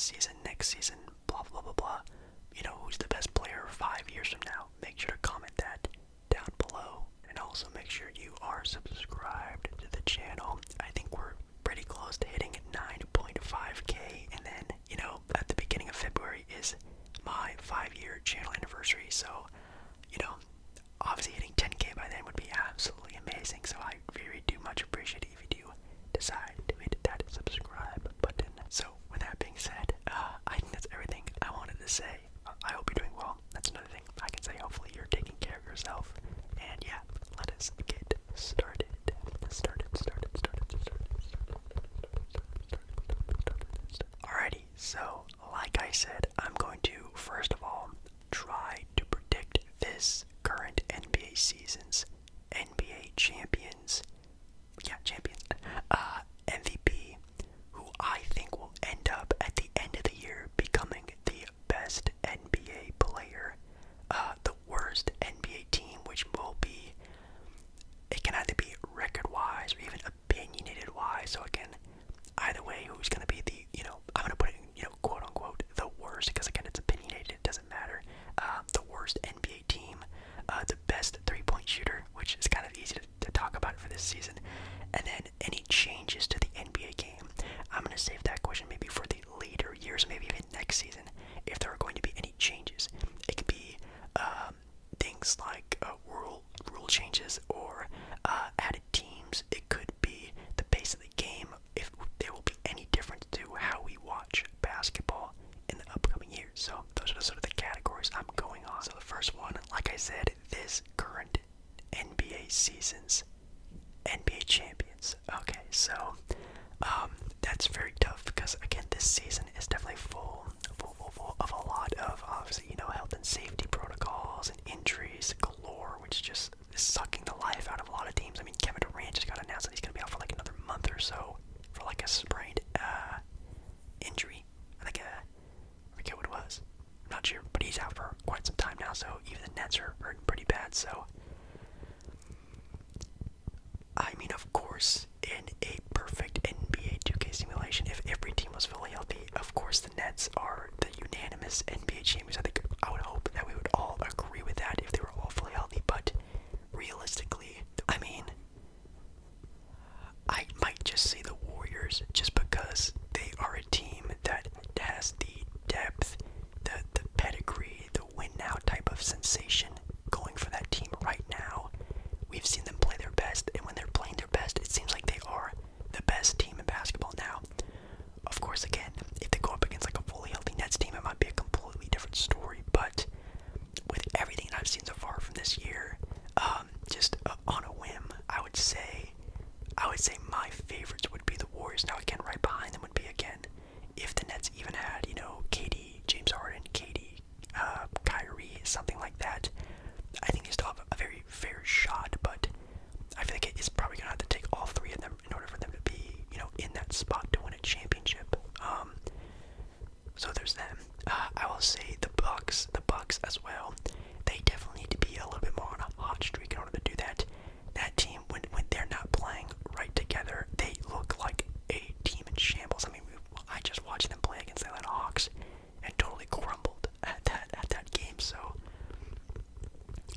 season, next season, blah, blah, blah, blah. Who's the best player 5 years from now? Make sure to comment that down below. And also make sure you are subscribed to the channel. I think we're pretty close to hitting 9.5k. And then, at the beginning of February is my 5-year channel anniversary. So, obviously hitting 10k by then would be absolutely amazing. So I very do much appreciate it if you do decide to hit that subscribe button. So with that being said, I think that's everything I wanted to say. I hope you're doing well. That's another thing I can say. Hopefully you're taking care of yourself. And yeah, let us get started. Alrighty, so like I said, I'm going to first of all try to predict this current NBA season's NBA champions, MVP, who I think will end up at the end of the year becoming the best NBA player, the worst NBA team, which will be, it can either be record-wise or even opinionated-wise. So again, either way, who's going to be the, I'm going to put it in, quote-unquote, the worst, because again, it's opinionated, it doesn't matter. The worst NBA team, the best three-point shooter, which is kind of easy to talk about for this season, and then any changes to the NBA game. I'm going to save that question maybe for the later years, maybe even next season, if there are going to be any changes. It could be things like rule changes or added teams. It could be the pace of the game, if there will be any difference to how we watch basketball in the upcoming years. So those are sort of the categories I'm going on. So the first one, like I said, this current NBA season's NBA champions. Okay, so that's very tough because again, this season is definitely full of a lot of obviously health and safety protocols and injuries galore, which just is sucking the life out of a lot of teams. I mean, Kevin Durant just got announced that he's gonna be out for like another month or so for like a sprained injury. I forget what it was. I'm not sure, but he's out for quite some time now. So even the Nets are hurting pretty bad. So I mean, of course, in a perfect NBA 2K simulation, if every team was fully healthy, of course the Nets are the unanimous NBA champions. I would hope that we would all agree with that if they were all fully healthy, but realistically, I mean, I might just say the Warriors just because they are a team that has the depth, the pedigree, the win now type of sensation going for that team right now. We've seen them play their best, and when they're playing their best, it seems like they are the best team in basketball now. Of course, again, if they go up against like a fully healthy Nets team, it might be a completely different story, but with everything that I've seen so far from this year, just on a whim, I would say my favorites would be the Warriors. Now again, right behind them would be, again, if the Nets even had, KD, James Harden, KD, Kyrie, something like that. I think they still have a very fair shot, but I feel like it's probably going to have to take all three of them in order for them to be, in that spot to win a championship. So there's them. I will say the Bucks as well. They definitely need to be a little bit more on a hot streak in order to do that. That team, when they're not playing right together, they look like a team in shambles. I mean, I just watched them play against the Atlanta Hawks and totally crumbled at that game. So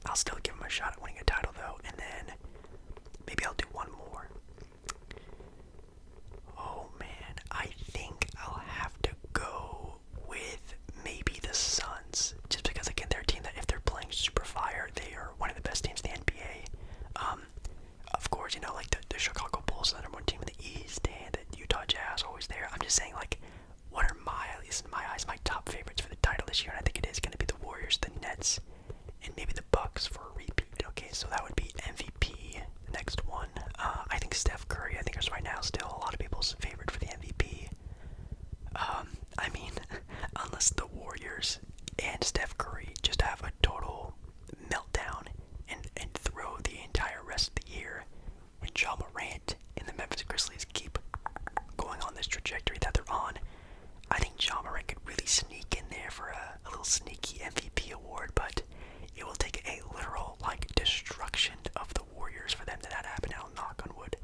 I'll still give them a shot at winning a title, though, and then maybe I'll do one more. Oh man, I think I'll have to go with maybe the Suns, just because again they're a team that if they're playing super fire, they are one of the best teams in the NBA. Of course, like the Chicago Bulls, the number one team in the East, and the Utah Jazz always there. I'm just saying, like, what are at least in my eyes, my top favorites for the title this year? And I think it is going to be the Warriors, the Nets, and maybe the Bucks for a repeat. Okay, so that would be MVP. The next one, I think Steph Curry. I think is right now still a lot of people's favorite for the MVP. I mean, unless the Warriors and Steph Curry just have a total meltdown and throw the entire rest of the year, and Ja Morant and the Memphis Grizzlies keep going on this trajectory that they're on, I think Ja Morant could really sneak in there for a little sneaky MVP award, but it will take a literal, destruction of the Warriors for them to not happen. I'll knock on wood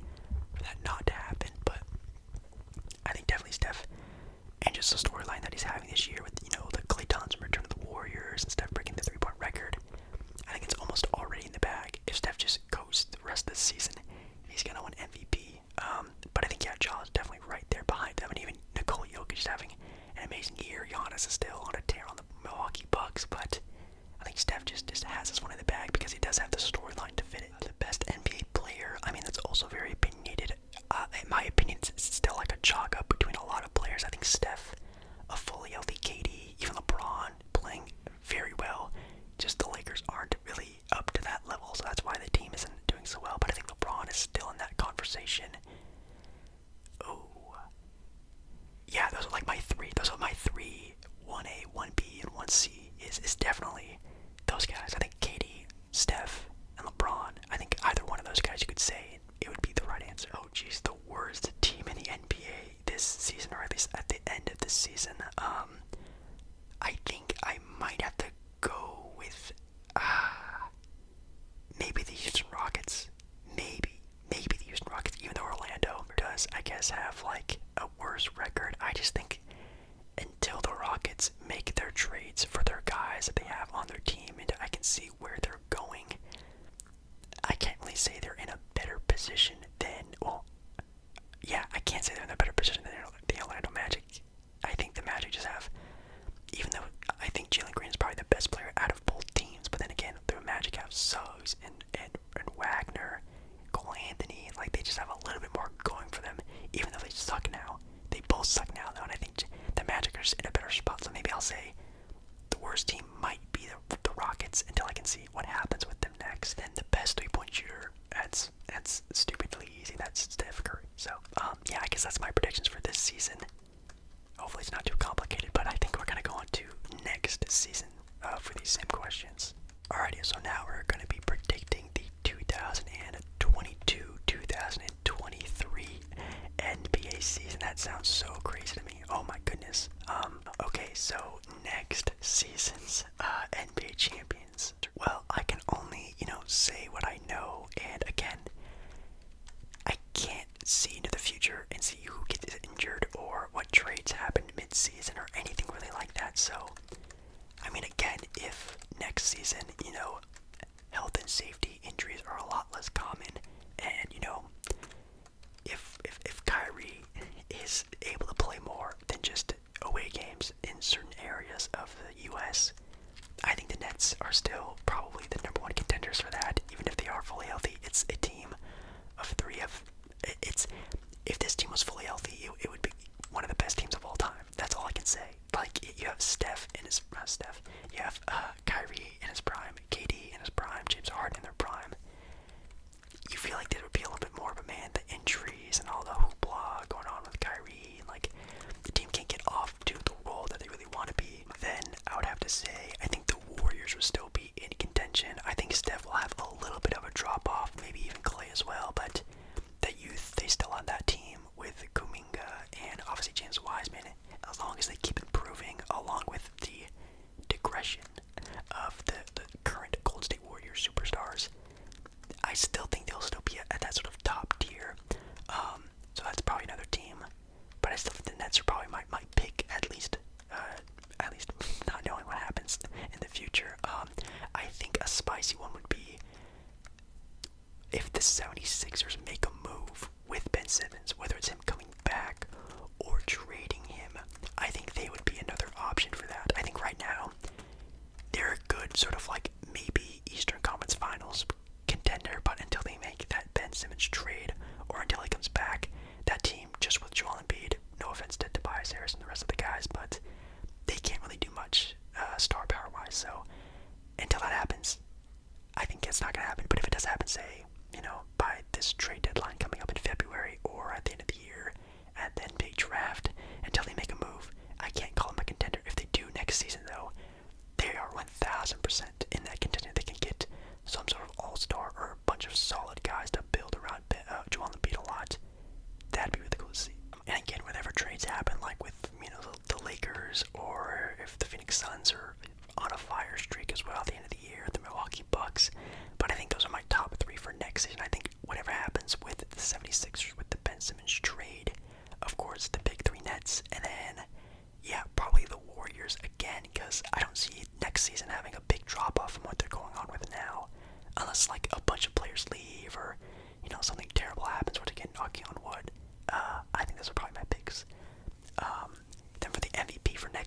for that not to happen, but I think definitely Steph and just just the storyline that he's having this year with, the Klay Thompson return to the Warriors and Steph breaking the 3-point record. I think it's almost already in the bag. If Steph just goes the rest of the season, he's going to win MVP. But I think, yeah, Ja is definitely right there behind them. And even Nikola Jokic is having an amazing year. Giannis is still on a tear on the Milwaukee Bucks. But I think Steph just has this one in the bag because he does have the storyline to fit it. The best NBA player, I mean, that's also very opinionated. In my opinion, it's still like a chalk up between a lot of players. I think Steph, a fully healthy KD, even LeBron playing very well. Just the Lakers aren't really up to that level, so that's why the team isn't doing so well. But I think LeBron is still in that conversation. Oh, yeah, those are like my three. Those are my three. 1A, 1B, and 1C is definitely those guys. I think KD, Steph, and LeBron. I think either one of those guys you could say it would be the right answer. Oh, geez, the worst team in the NBA this season, or at least at the end of this season. I think I might have to go with maybe the Houston Rockets. Maybe the Houston Rockets, even though Orlando does, I guess, have like a worse record. I just think until the Rockets make their trades for their guys that they have on their team and I can see where they're going, I can't really say they're in a better position than, well, yeah, I can't say they're in a better position than the Orlando Magic. I think the Magic just have, even though I think Jalen Green is probably the best player out of both teams, but then again, the Magic have Suggs and Wagner, Cole Anthony, like they just have a little bit more going for them, even though they suck now. They both suck now, though, and I think the Magic are just in a better spot, so maybe I'll say the worst team might be the Rockets until I can see what happens with them next. Then the best three-point shooter, that's stupidly easy, that's Steph Curry. So, yeah, I guess that's my predictions for this season. Hopefully it's not too complicated, but I think we're going to go on to next season for these same questions. Alrighty, so now we're going to be predicting the 2022-2023 NBA season. That sounds so crazy to me. Oh my goodness. Okay, so next season's NBA champions. Well, I can only, say what I know, and again, I can't see into the future and see who gets injured or what trades happen mid-season or anything really like that. So, I mean, again, if next season, health and safety injuries are a lot less common, and if Kyrie is able to play more than just away games in certain areas of the U.S., I think the Nets are still probably the number one contenders for that. Even if they are fully healthy, it's a team of three of. If this team was fully healthy, it would be one of the best teams of all time. That's all I can say. Like, you have Steph in his you have Kyrie in his prime, KD in his prime, James Harden in their prime. You feel like there would be a little bit more, but man, the injuries and all the hoopla going on with Kyrie, and like the team can't get off to the role that they really want to be. Then I would have to say I think the Warriors would still be in contention. I think Steph will have a little bit of a drop off, maybe even Klay as well, but the youth, they still have that team with Kuminga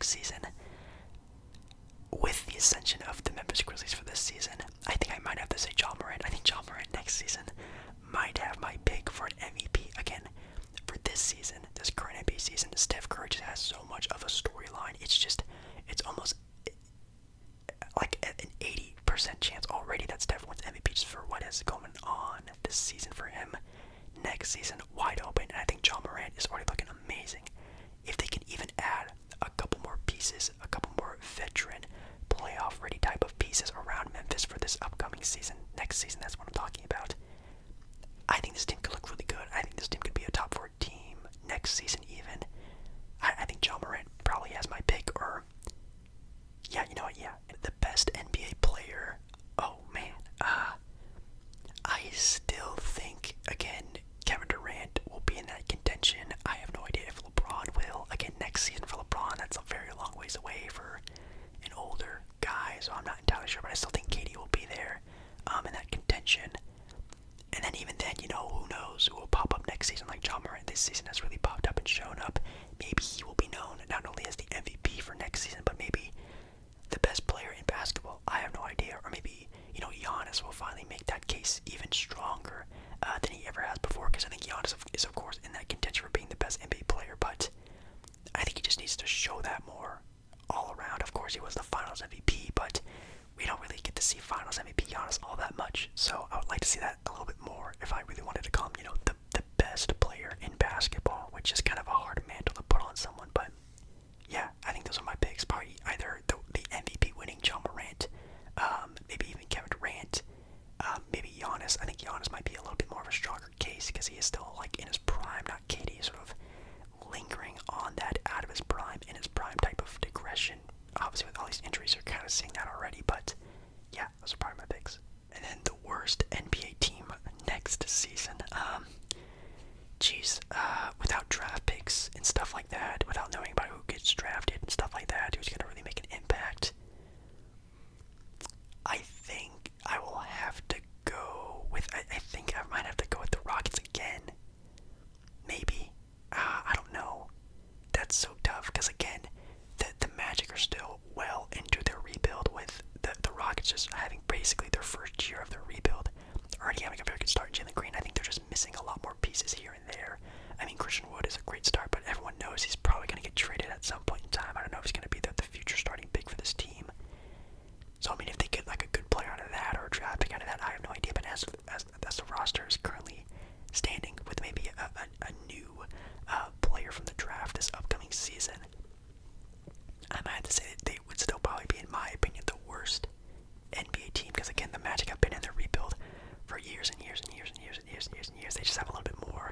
next season, with the ascension of the Memphis Grizzlies for this season, I think I might have to say Ja Morant. I think Ja Morant next season might have my pick for an MVP. Again, for this season, this current NBA season, Steph Curry just has so much of a storyline. It's almost like an 80% chance already that Steph wins MVP just for what is going on this season for him. Next season, wide open, and I think Ja Morant is already looking amazing. If they can even add a couple more pieces, a couple more veteran, playoff-ready type of pieces around Memphis for this upcoming season, next season, that's what I'm talking about. I think this team could look really good. I think this team could be a top 4 team next season even. I think Ja Morant probably has my pick, or yeah, you know what, yeah. The best NBA player, oh man, I still think, again, Kevin Durant will be in that contention. I have no idea if LeBron will. Again, next season for LeBron, that's a very long ways away for an older guy, so I'm not entirely sure, but I still think KD will be there in that contention. And then even then, you know, who knows who will pop up next season. Like Ja Morant this season has really popped up and shown up. Maybe he will be known not only as the MVP for next season, but maybe the best player in basketball. I have no idea. Or maybe, you know, Giannis will finally make that case even stronger than he ever has before, because I think Giannis is, of course, in that contention for being the best NBA player, but I think he just needs to show that more all around. Of course, he was the Finals MVP, but we don't really get to see Finals MVP Giannis all that much, so I would like to see that a little bit more if I really wanted to call him, you know, the best player in basketball, which is kind of a hard mantle to put on someone, but yeah, I think those are my picks. Probably either the MVP winning Ja Morant, maybe even Kevin Durant, maybe Giannis. I think Giannis might be a little bit more of a stronger case because he is still like in his prime, not KD, sort of lingering on that out of his prime, in his prime type of digression. Obviously, with all these injuries, you're kind of seeing that already, but yeah, those are probably my picks. And then the worst NBA team next season. Without draft picks and stuff like that, without knowing about who gets drafted and stuff like that, who's going to really make an impact, I think I will have to go with, I think I might have to go with the Rockets again. Maybe. I don't know. That's so tough, because again, the Magic are still well into their rebuild, with the Rockets just having basically their first year of their rebuild, already having a very good start. Jalen Green, I think they're just missing a lot more pieces here and there. I mean, Christian Wood is a great start, but everyone knows he's probably going to get traded at some point in time. I don't know if he's going to be the future starting big for this team. So, I mean, if they get like a good player out of that or a draft pick out of that, I have no idea. But as the roster is currently standing, with maybe a new player from the draft this upcoming season, I might have to say that they would still probably be, in my opinion, the worst NBA team, because again, the Magic have been in their rebuild for years and years and years and years and years and years and years. They just have a little bit more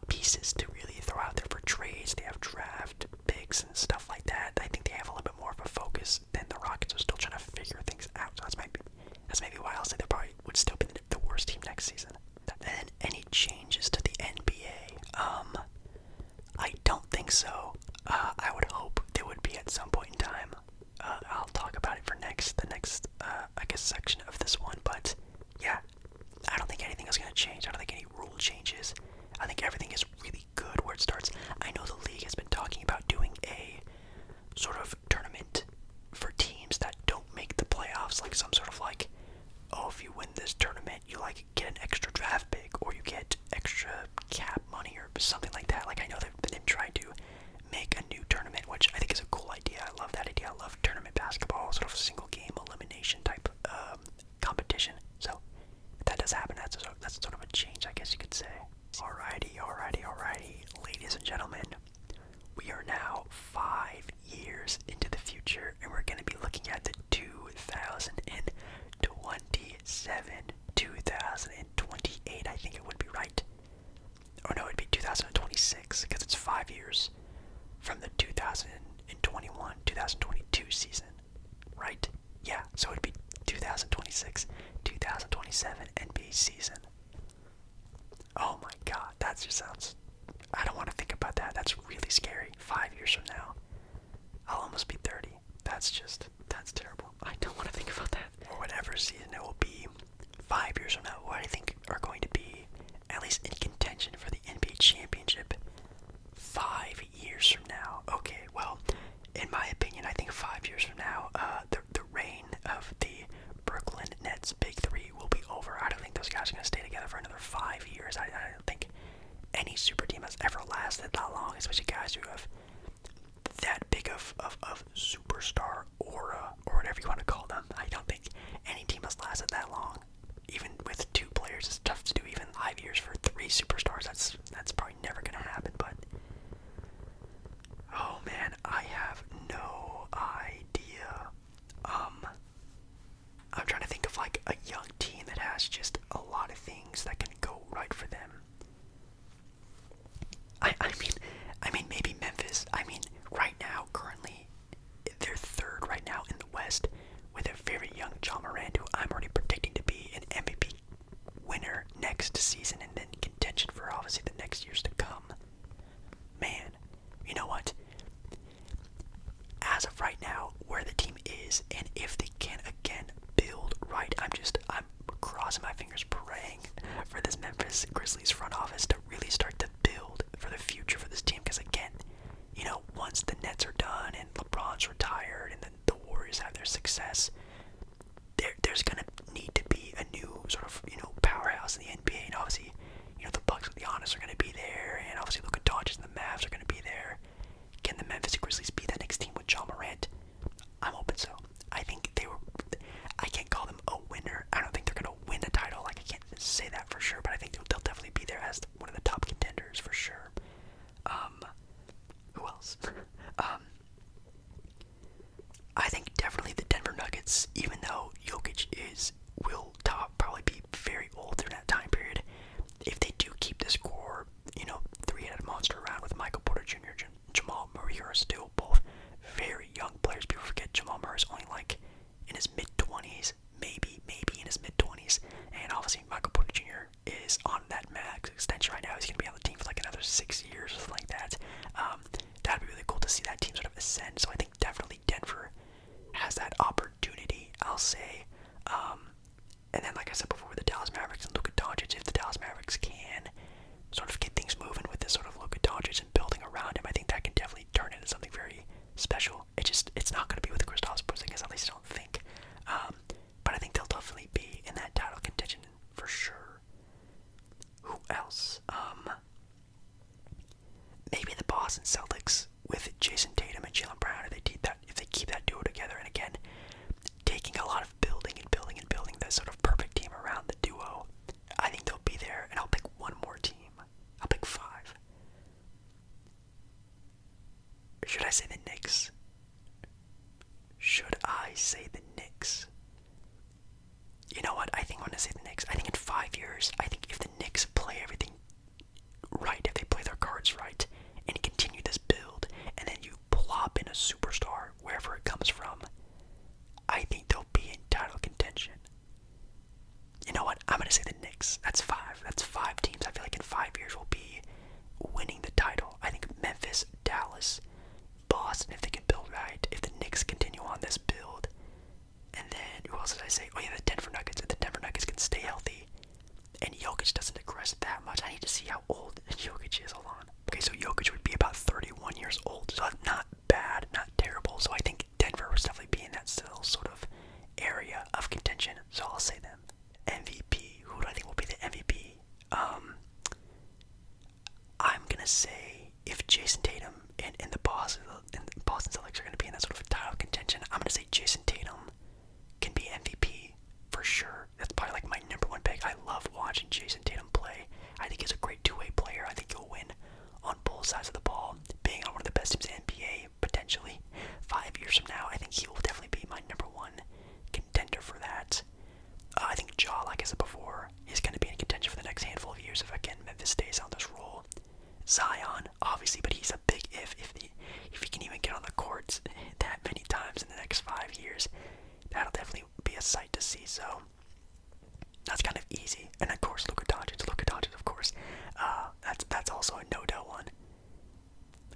pieces to really throw out there for trades. They have draft picks and stuff like that. I think they have a little bit more of a focus than the Rockets are still trying to figure things out. So that's maybe why I'll say they probably would still be the worst team next season. And any changes to the NBA? I don't think so. I would hope there would be at some point in time. I'll talk about it for the next I guess section of this one, but yeah, I don't think anything is going to change. I don't think any rule changes. I think everything is really good where it starts. I know the league has been talking about doing a sort of tournament for teams that don't make the playoffs, like some sort of like, oh, if you win this tournament, you like get an extra draft pick, or you get extra cap money, or something like that. Like, I know they've been trying to make a new tournament, which I think is a cool idea. I love that idea. I love tournament basketball, sort of single game elimination type competition. So if that does happen, that's sort of a change, I guess you could say. Alrighty, ladies and gentlemen, we are now 5 years into the future, and we're going to be looking at the 2027, 2028, I think it would be right. Or no, it'd be 2026, because it's 5 years from the 2021, 2022 season, right? Yeah, so it'd be 2026, 2027 NBA season. Oh my god, that just sounds, I don't want to think about that. That's really scary. 5 years from now, I'll almost be 30. That's terrible. I don't want to think about that. Or whatever season it will be 5 years from now, what I think are going to be at least in contention for the NBA championship 5 years from now. Okay, well, in years from now, the reign of the Brooklyn Nets Big Three will be over. I don't think those guys are going to stay together for another 5 years. I don't think any super team has ever lasted that long, especially guys who have that big of superstar aura, or whatever you want to call them. I don't think any team has lasted that long. Even with 2 players, it's tough to do even 5 years for 3 superstars. That's probably never going to happen, but oh man, I have no idea. I'm trying to think of like a young team that has just a lot of things that can go right for them. I mean maybe Memphis. I mean right now, currently, they're 3rd right now in the West with a very young John Morant, who I'm already predicting to be an MVP winner next season and then contention for obviously the next years to come. Man, you know what? As of right now, where the team is, and if they can again build right, I'm crossing my fingers, praying for this Memphis Grizzlies front office to really start to build for the future for this team. Because again, you know, once the Nets are done and LeBron's retired and then the Warriors have their success, there's gonna need to be a new sort of, you know, powerhouse in the NBA. And obviously, you know, the Bucks with Giannis are gonna be there, and obviously Luka Doncic and the Mavs are gonna be there. Can the Memphis Grizzlies be that next team with John Morant? I'm hoping so. I think I can't call them a winner. I don't think they're gonna win a title. Like, I can't say that for sure, but I think they'll definitely be there as one of the top contenders for sure. Who else? I think definitely the Denver Nuggets, even though Jokic will probably be very old during that time period, if they do keep this core, you know, 3-headed monster around with Michael Porter Jr., Jamal Murray, who are still both very young players. People forget Jamal Murray's only like in his mid-20s, maybe in his mid-20s, and obviously Michael Porter Jr. is on that max extension right now. He's going to be on the team for like another 6 years or something like that. That'd be really cool to see that team sort of ascend. So I think definitely Denver has that opportunity, I'll say. And then, like I said before, with the Dallas Mavericks and Luka Doncic, if the Dallas Mavericks can sort of get things moving with this sort of Luka Doncic and building around him, I think that can definitely turn into something very special. It's not going to be with Kristaps Porzingis, at least I don't think. But I think they'll definitely be in that title contention for sure. Who else? Maybe the Boston Celtics with Jason Tatum and Jaylen Brown, if they keep that duo together, and again, taking a lot of building that sort of perfect team around the duo, I think they'll be there. And I'll pick one more team. I'll pick 5. Should I say the Knicks? You know what? I think I'm going to say the Knicks. I think in 5 years, I think if the Knicks play everything right, if they play their cards right, and continue this build, and then you plop in a superstar wherever it comes from, I think they'll be in title contention. You know what? I'm going to say the Knicks. That's 5. That's 5 teams. I feel like in 5 years we'll be winning the title. I think Memphis, Dallas, Boston, if they can build right, if the Knicks continue on this build, and then, who else did I say? Oh yeah, the Denver Nuggets. If the Denver Nuggets can stay healthy, and Jokic doesn't aggress that much. I need to see how old Jokic is. Hold on. Okay, so Jokic would be about 31 years old, so that's not bad, not terrible. So I think Denver would definitely be in that still sort of area of contention, so I'll say them. MVP. Who do I think will be the MVP? I'm gonna say if Jason Tatum and the Boston Celtics are gonna be in that sort of title contention, I'm gonna say Jason Tatum can be MVP for sure. That's probably like my number 1 pick. I love watching Jason Tatum play. I think he's a great two-way player. I think he'll win on both sides of the ball, being on one of the best teams in the NBA potentially 5 years from now. I think he will definitely be my number 1 contender for that. I think Ja, like I said before, is going to be in contention for the next handful of years if again Memphis stays on this roll. Zion, obviously, but he's a big if he can even get on the courts that many times in the next 5 years. That'll definitely be a sight to see. So that's kind of easy. And of course, Luka Doncic, of course. That's also a no-doubt one.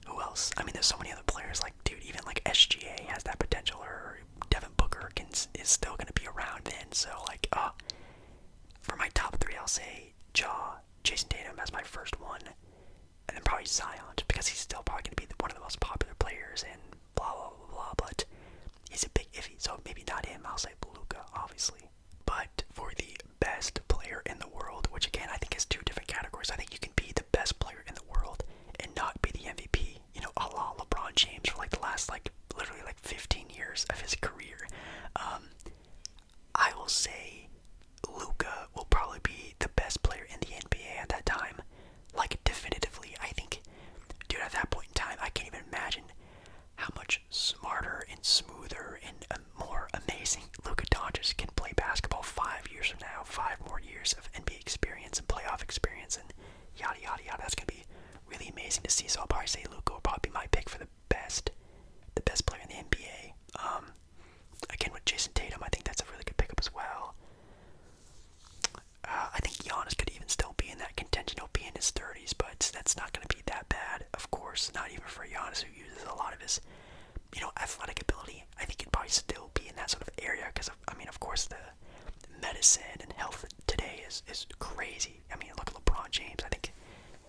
Who else? I mean, there's so many other players. Like, dude, even like SGA has that potential, or Devin Booker is still going to be around then. So, like, for my top 3, I'll say Ja, Jason Tatum as my first one, and then probably Zion, just because he's still probably going to be one of the most popular players and blah, blah, blah, blah. But even for Giannis, who uses a lot of his, athletic ability. I think he'd probably still be in that sort of area because, of course, the medicine and health today is crazy. I mean, look at LeBron James. I think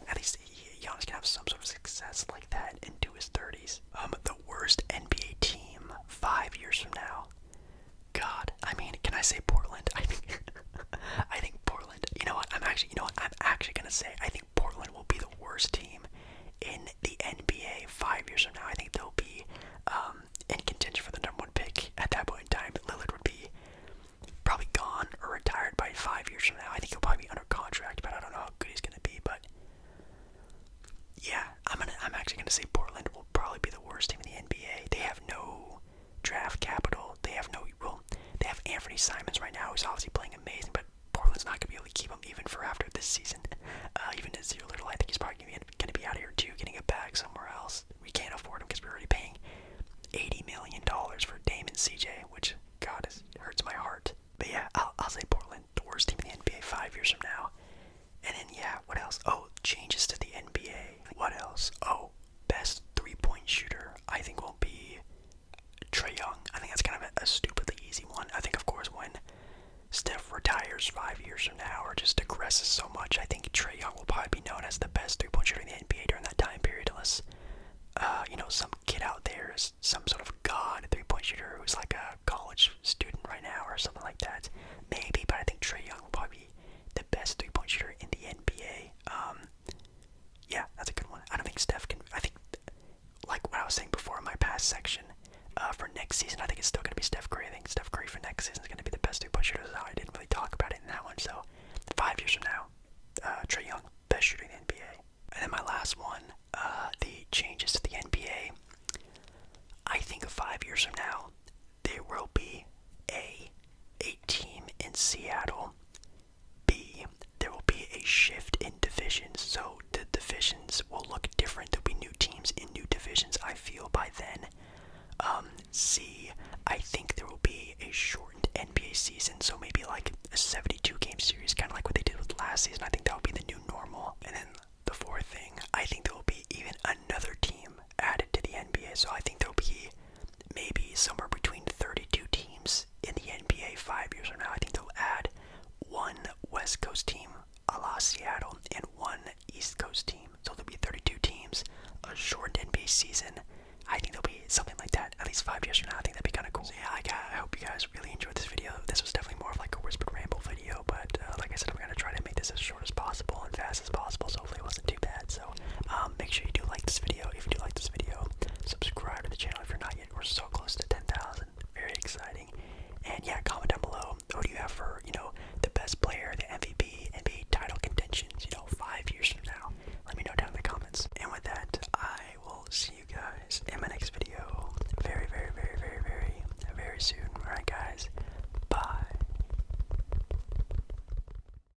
at least Giannis can have some sort of success like that into his 30s. The worst NBA team 5 years from now. God, I mean, can I say Portland? I think Portland. I'm actually gonna say I think Portland will be the worst team in the NBA 5 years from now. I think they'll be in contention for the #1 pick at that point in time. Lillard would be probably gone or retired by 5 years from now. I think he'll probably be under contract, but I don't know how good he's gonna be. But yeah, I'm actually gonna say Portland will probably be the worst team in the NBA. They have no draft capital. They have they have Anthony Simons right now, who's obviously playing amazing, but Portland's not gonna be able to keep him even for after this season. Even at Zero Little, I think he's probably gonna be out of here too, getting a bag somewhere else. We can't afford him because we're already paying $80 million for Dame and CJ, which God hurts my heart. But yeah, I'll say Portland, the worst team in the NBA 5 years from now. And then yeah, what else? Oh, changes to the NBA. What else? Oh, best 3-point shooter I think will be Trae Young. I think that's kind of a stupidly easy one. I think of course when Steph retires 5 years from now or just digresses so much, I think Trae Young will probably be known as the best 3-point shooter in the NBA during that time period, unless some kid out there is some sort of god 3-point shooter who's like a college student right now or something like that. Maybe, but I think Trae Young will probably be the best 3-point shooter in the NBA. Yeah, that's a good one. I don't think Steph can. I think, like what I was saying before in my past section, for next season, I think it's still going to be Steph Curry. I think Steph Curry for next season is going to be the best 3-point shooter. So I didn't really talk about it in that one. So 5 years from now, Trae Young, best shooter in the NBA. And then my last one, the changes to the NBA. I think 5 years from now, there will be A team in Seattle. B, there will be a shift in divisions. So the divisions will look different. There'll be new teams in new divisions, I feel, by then. C, I think there will be a shortened NBA season, so maybe like a 72-game series, kind of like what they did with last season. I think that will be the new normal. And then the fourth thing, I think there will be even another team added to the NBA. So I think there will be maybe somewhere between 32 teams in the NBA 5 years from now. I think they'll add one West Coast team, a la Seattle, and one East Coast team. So there'll be 32 teams, a shortened NBA season. I think there'll be something like that, at least 5 years from now. I think that'd be kind of cool. So yeah, I hope you guys really enjoyed this video. This was definitely more of like a whispered ramble video, but like I said, I'm going to try to make this as short as possible and fast as possible.